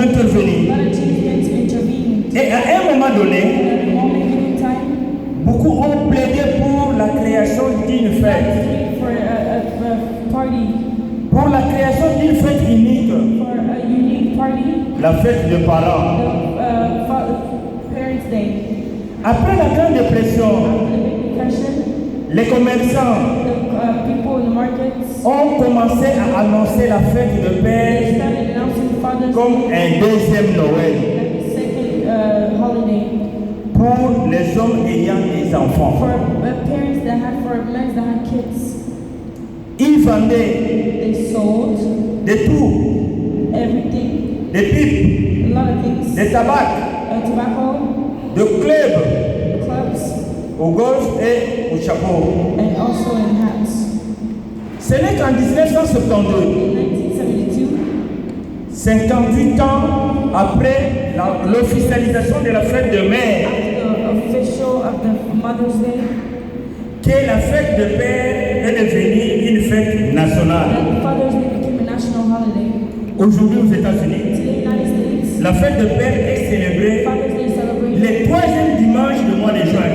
intervenir. Et à un moment donné, beaucoup ont plaidé pour la création d'une fête. Pour la création d'une fête unique. La fête des parents. Après la Grande Dépression, les commerçants ont commencé à annoncer la fête de Père comme un deuxième Noël pour les hommes ayant des enfants. Ils vendaient des tout, des pipes, des tabacs, de clubs, au golf et au chapeau. Ce n'est qu'en 1972, 58 ans après l'officialisation de la fête de mère, que la fête de père est devenue une fête nationale. Aujourd'hui aux États-Unis, la fête de père est célébrée le troisième dimanche du mois de juin,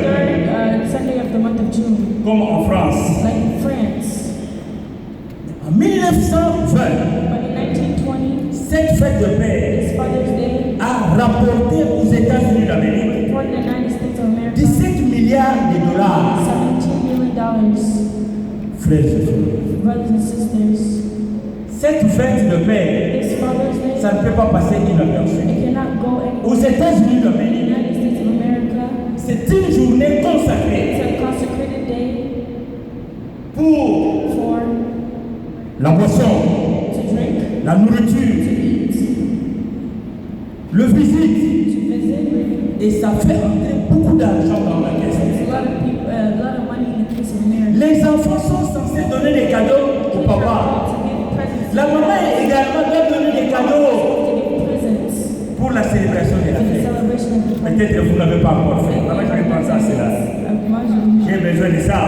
comme en France. En 1920, cette fête de père a rapporté aux États-Unis d'Amérique 17 milliards de dollars. Frères et sœurs, cette fête de père, ça ne peut pas passer inaperçu. Aux États-Unis d'Amérique, c'est une journée consacrée pour la boisson, la nourriture, le visite, et ça fait entrer beaucoup d'argent dans la caisse. Les enfants sont censés donner des cadeaux au papa. La maman également doit donner des cadeaux pour la célébration de la fête. Peut-être que vous n'avez pas encore fait. Maman, je vais penser à cela. J'ai besoin de ça.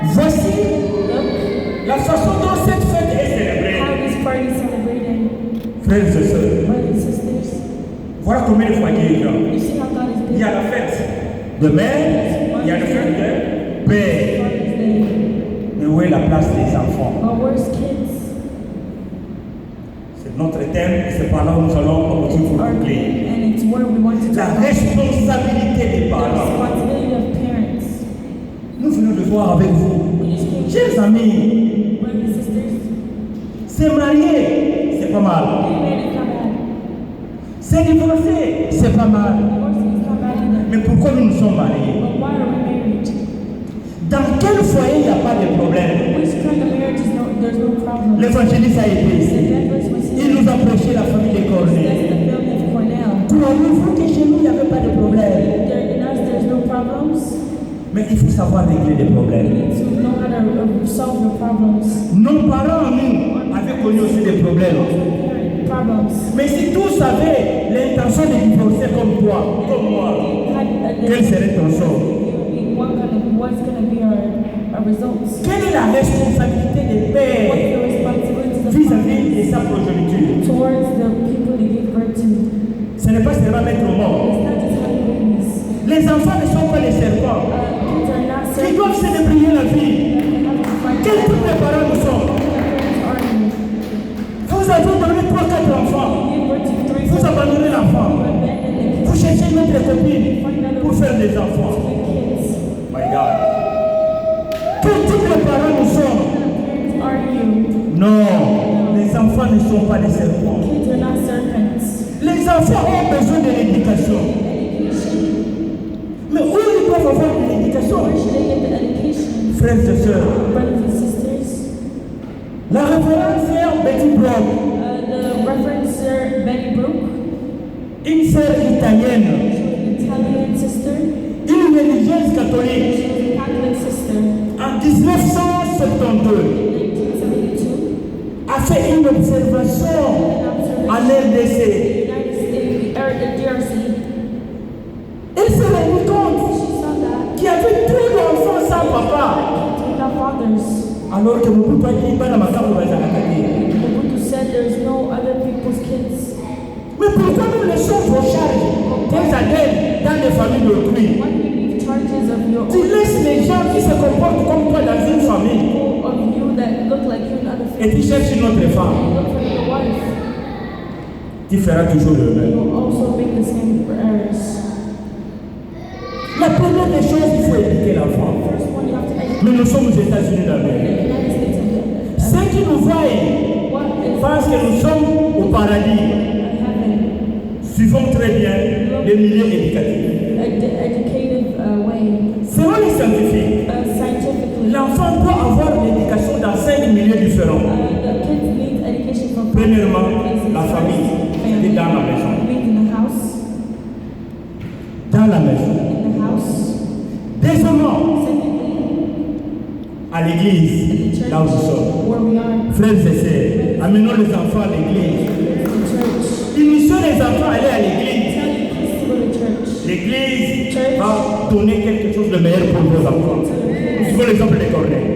Voici la façon dont cette fête est célébrée. Frères et sœurs, voilà combien de foyers il y a. Il y a la fête de mère, il y a la fête de père. Mais où est la place des enfants? C'est notre thème et c'est par là où nous allons commencer pour conclure. La responsabilité des parents. Nous venons de voir avec vous. Chers amis, se marier, c'est pas mal. Se divorcer, c'est pas mal. Mais pourquoi nous nous sommes mariés? Dans quel foyer il n'y a pas de problème? L'évangéliste a été ici. Il nous a prêché la famille des Cornets. Croyez-vous que chez nous il n'y avait pas de problème? Mais il faut savoir régler les problèmes. Nos parents, nous, avaient connu aussi des problèmes. Mais si tous avaient l'intention de divorcer comme toi, comme moi, quel serait ton sort? Quelle est la responsabilité des pères vis-à-vis de sa progéniture? Ce n'est pas seulement mettre au monde. Les enfants ne sont pas les serpents. Ils doivent se débrouiller la vie. Quels type de parents nous sommes? Vous avez donné 3-4 enfants. Vous abandonnez l'enfant. Vous cherchez une autre copine pour faire des enfants. My God. Quel type de parents nous sommes? Non, les enfants ne sont pas des serpents. Les enfants ont besoin de l'éducation. Mais où ils doivent avoir de l'éducation? Frères et sœurs, la révérende sœur Betty Brook, une sœur italienne, une religieuse catholique, en 1972, a fait une observation en RDC. Elle s'est rendue compte qu'il y avait trop d'enfants sans papa. Alors que mon papa dit, il va dans ma carte, Mobutu said there's no Mais pourquoi nous laissons vos charges des adeptes dans les familles d'autrui? Tu laisses les gens qui se comportent comme toi dans une famille et tu cherches une autre femme. Tu feras toujours le même. La première des choses, il faut éduquer l'enfant. Nous sommes aux États-Unis d'Amérique. Ceux qui nous voient pensent que nous sommes au paradis. Suivons très bien les milieux éducatifs. Selon les scientifiques, l'enfant doit avoir l'éducation dans 5 milieux différents. Premièrement, la famille, c'est dans la maison. Dans la maison. Deuxièmement, à l'église, là où nous sommes. Frères et sœurs, amenons les enfants à l'église. Initions les enfants à aller à l'église. L'église va donner quelque chose de meilleur pour vos enfants. Nous suivons l'exemple de Corneille.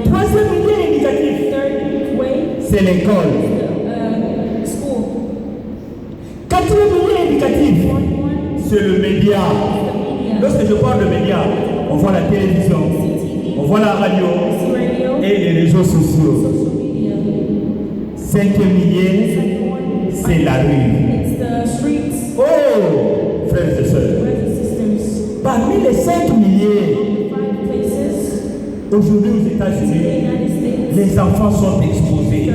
Troisième milieu éducatif, c'est l'école. Quatrième milieu éducatif, c'est le média. Lorsque je parle de médias, on voit la télévision, on voit la radio et les réseaux sociaux. Cinquième milieu, c'est la rue. Oh, frères et sœurs, parmi les 5 milliers, aujourd'hui aux États-Unis, les enfants sont exposés.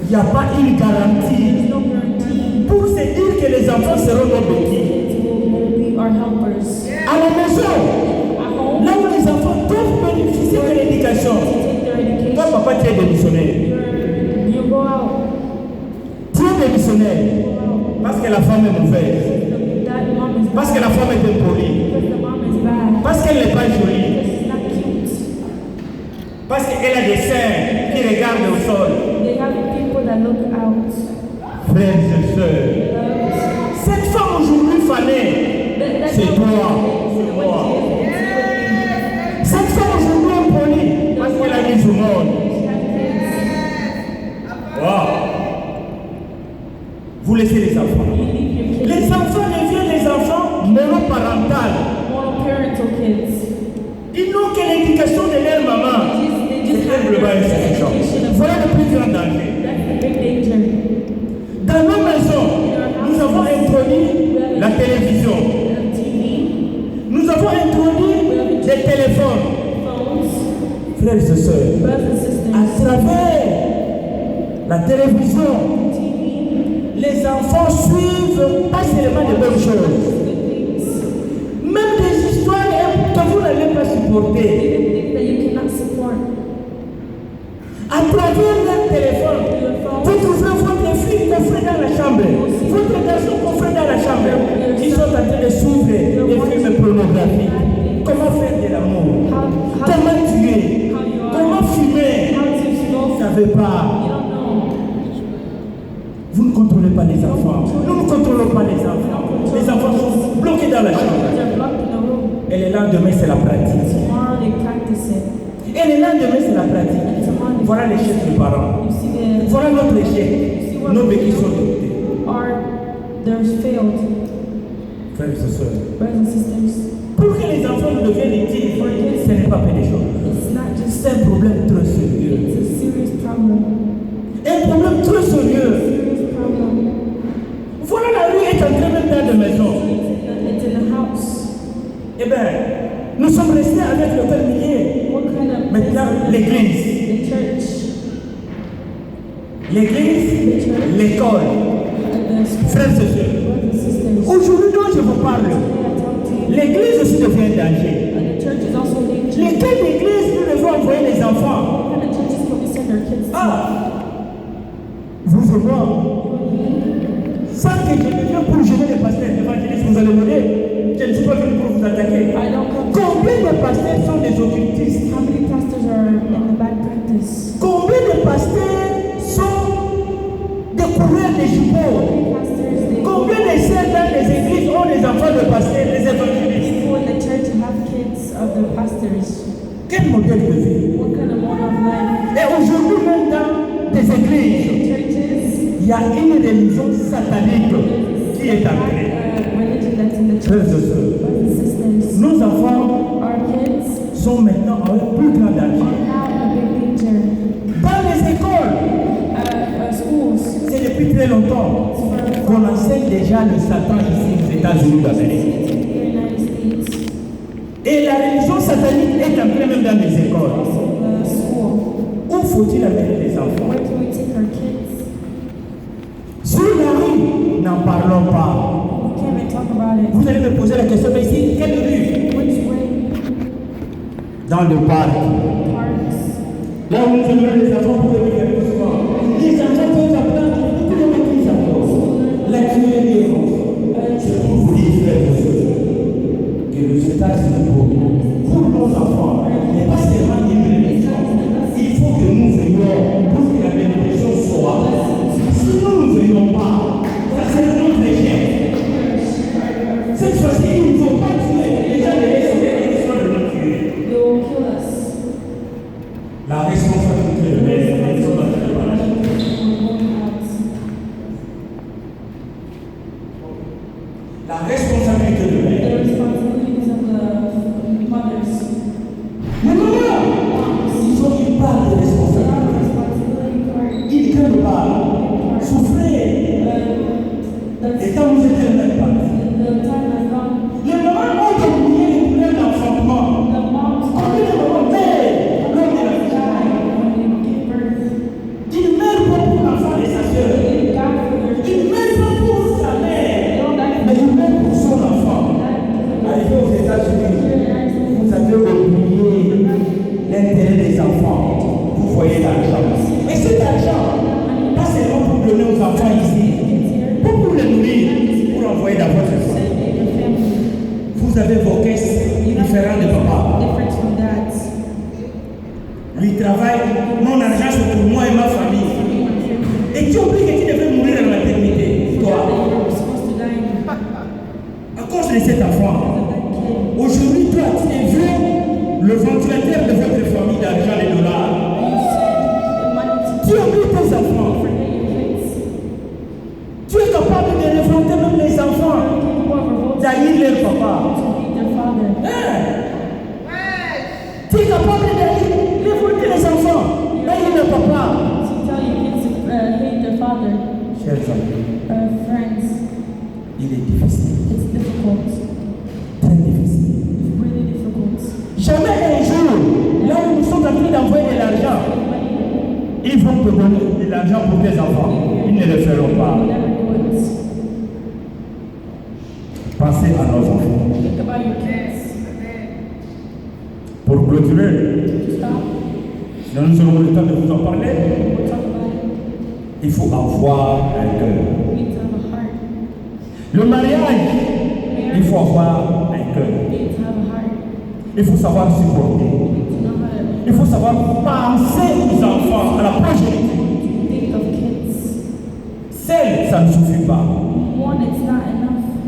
Il n'y a pas une garantie pour se dire que les enfants seront nos béquilles. À la maison, là où les enfants doivent bénéficier de l'éducation. Toi, papa, tu es démissionnaire. Tu es démissionnaire parce que la femme est mauvaise, parce que la femme est impolie, parce qu'elle n'est pas jolie, parce qu'elle a des seins qui regardent au sol. Frères et sœurs, cette femme aujourd'hui fanée, c'est toi, c'est moi. Cette femme aujourd'hui impolie parce qu'elle a mis au monde. Wow. Vous laissez les enfants. Les enfants deviennent des enfants monoparentaux. Ils n'ont que l'éducation de leur maman. C'est le bas insuffisant. Voilà le plus grand danger. Dans nos maisons, nous avons introduit la télévision. Nous avons introduit des téléphones. Frères et sœurs, à travers la télévision, les enfants suivent pas seulement de bonnes choses, même des histoires que vous n'allez pas supporter. À travers leur téléphone, vous trouverez votre fille coffrée dans la chambre, votre garçon coffré dans la chambre. Ils sont en train de suivre des films pornographiques. Comment faire de l'amour, comment tuer, comment fumer. Vous ne savez pas. Vous ne contrôlez pas les enfants. Nous ne contrôlons pas les enfants. Les enfants sont bloqués dans la chambre. Et le lendemain, c'est la pratique. Et le lendemain, c'est la pratique. Voilà l'échec des parents. Voilà notre échec. Nos béquilles sont dégoûtés. Frères et sœurs, pour que les enfants ne deviennent intimes, ce n'est pas fait des choses. C'est un problème très sérieux. Un problème très sérieux. Voilà, la rue est entrée même dans la maison. Eh bien, nous sommes restés avec le père millier. Maintenant, l'église. L'église, l'école. Frères et sœurs, aujourd'hui dont je vous parle, l'église aussi devient un danger. Lesquelles églises nous devons envoyer les enfants? Ah, vous et moi, sans que je ne vienne pour gêner les pasteurs évangélistes, vous allez me dire, je ne suis pas venu pour vous attaquer. Combien de pasteurs sont des occultistes? Combien de pasteurs sont des coureurs des jumeaux? Combien de sœurs dans les églises ont des enfants de pasteurs, des évangélistes? Quel modèle de vie? Et aujourd'hui, même dans des églises, il y y a une religion satanique qui est entrée. Frères et sœurs, nos enfants sont maintenant en un plus grand danger. Dans les écoles, c'est depuis très longtemps qu'on enseigne déjà le Satan ici aux États-Unis d'Amérique. Et la religion satanique est entrée même dans les écoles. Où faut-il amener les enfants? Sur la rue, n'en parlons pas. Vous allez me poser la question, mais ici, quelle rue? Dans le parc. Là où nous amenons les enfants pour venir faire le soir. Les enfants peuvent apprendre beaucoup de maîtrise encore. La création, c'est pour vous dire, frères et sœurs, que le États-Unis pour nos enfants n'est pas seulement une bénédiction. Il faut que nous venions pour que la bénédiction soit. Si nous ne venions pas, ça c'est notre échec. Cette fois-ci, il ne faut pas tuer. Les gens de laisser de nous tuer. La responsabilité de l'être, c'est de la La responsabilité de l'être. Mais maman, il parle de responsabilité. Il ne pas souffrir. Et quand vous êtes un impact, les mamans ont oublié les problèmes d'enfantement. Combien de mamans meurent lors de la vie? Il meurt pas pour l'enfant et sa soeur. Il meurt pas pour sa mère. Mais il meurt pour son enfant. Arrivé aux États-Unis, vous avez oublié l'intérêt des enfants. Vous voyez l'argent. Mais cet argent, pas seulement pour donner aux enfants ici, pour les nourrir, pour envoyer dans votre famille. Vous avez vos caisses différentes de papa. Lui travaille, mon argent c'est pour moi et ma famille. Et tu oublies que tu devais mourir dans la maternité, toi. À cause de cet enfant. Aujourd'hui, toi, tu es vu le ventilateur de votre famille d'argent et de dollars. Tu oublies tes enfants. Tu es capable de révolter même les enfants, d'haïr leur papa. Tu es capable de révolter les enfants, d'haïr leur papa. Chers amis, il est difficile. Très difficile. Jamais un jour, là où nous sommes en train d'envoyer de l'argent, ils vont te donner de l'argent pour tes enfants. Ils ne le feront pas. Pensez à nos enfants. Pour clôturer, nous aurons le temps de vous en parler. Il faut avoir un cœur. Le mariage, il faut avoir un cœur. Il faut savoir supporter. Il faut savoir penser aux enfants, à la progéniture. Seul, ça ne suffit pas.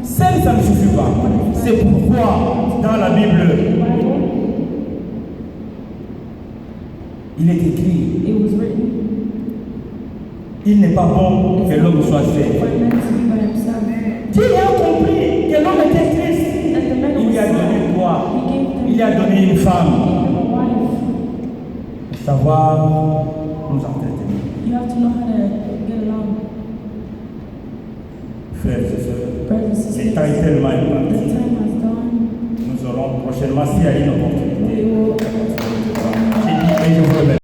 Seul, ça ne suffit pas. C'est pourquoi, dans la Bible, il est écrit, il n'est pas bon que l'homme soit seul. Dieu a compris que l'homme était triste. Il lui a donné quoi? Il lui a donné une femme. Savoir nous entretenir. Frères et sœurs, le temps est tellement imparti. Nous aurons prochainement, s'il y a une opportunité. J'ai dit, je vous remercie.